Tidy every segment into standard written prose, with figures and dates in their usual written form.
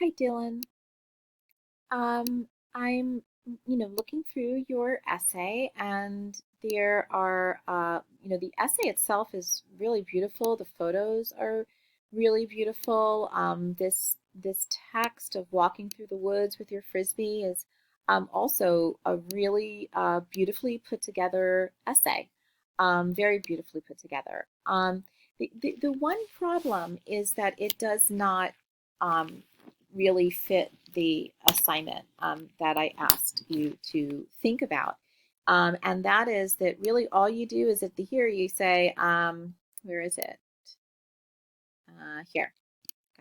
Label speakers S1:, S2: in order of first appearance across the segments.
S1: Hi, Dylan. I'm, looking through your essay, and there are, the essay itself is really beautiful. The photos are really beautiful. This text of walking through the woods with your frisbee is also a really beautifully put together essay. Very beautifully put together. The one problem is that it does not um, really fit the assignment that I asked you to think about. And that is that really all you do is at the here you say, where is it? Here,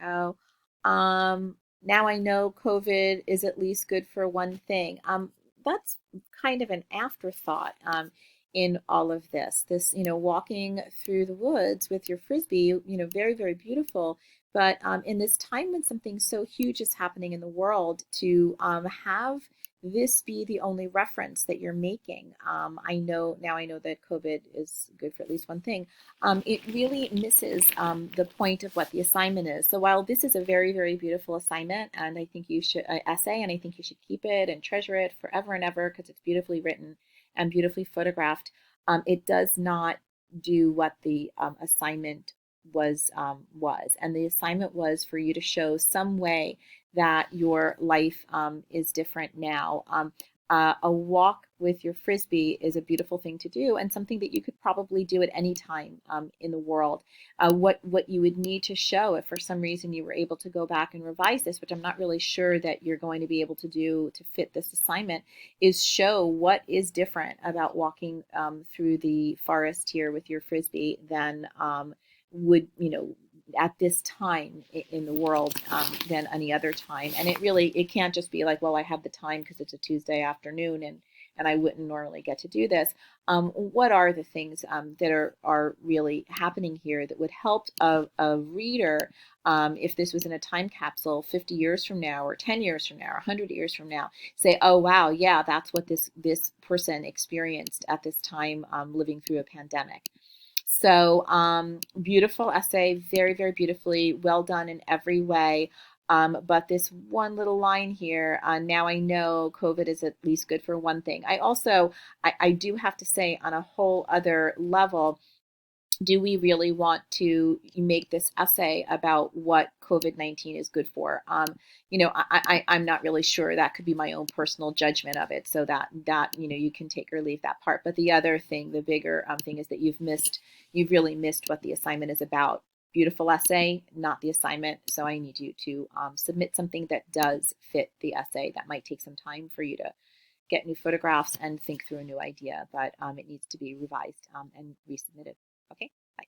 S1: go. Now I know COVID is at least good for one thing. That's kind of an afterthought in all of this. This, walking through the woods with your frisbee, very, very beautiful. But in this time when something so huge is happening in the world, to have this be the only reference that you're making. I know that COVID is good for at least one thing. It really misses the point of what the assignment is. So while this is a very, very beautiful assignment, and I think you should essay, and I think you should keep it and treasure it forever and ever because it's beautifully written and beautifully photographed, it does not do what the assignment was. And the assignment was for you to show some way that your life is different now. A walk with your frisbee is a beautiful thing to do and something that you could probably do at any time in the world. What you would need to show if for some reason you were able to go back and revise this, which I'm not really sure that you're going to be able to do to fit this assignment, is show what is different about walking through the forest here with your frisbee than would, at this time in the world than any other time. And it can't just be like, well, I have the time because it's a Tuesday afternoon and I wouldn't normally get to do this. What are the things that are really happening here that would help a reader if this was in a time capsule 50 years from now or 10 years from now or 100 years from now, say, oh, wow, yeah, that's what this person experienced at this time living through a pandemic. So beautiful essay, very, very beautifully, well done in every way. But this one little line here, now I know COVID is at least good for one thing. I do have to say on a whole other level, do we really want to make this essay about what COVID-19 is good for? I'm not really sure. That could be my own personal judgment of it. So that you can take or leave that part. But the other thing, the bigger thing, is that you've really missed what the assignment is about. Beautiful essay, not the assignment. So I need you to submit something that does fit the essay. That might take some time for you to get new photographs and think through a new idea, but it needs to be revised and resubmitted. Okay, bye.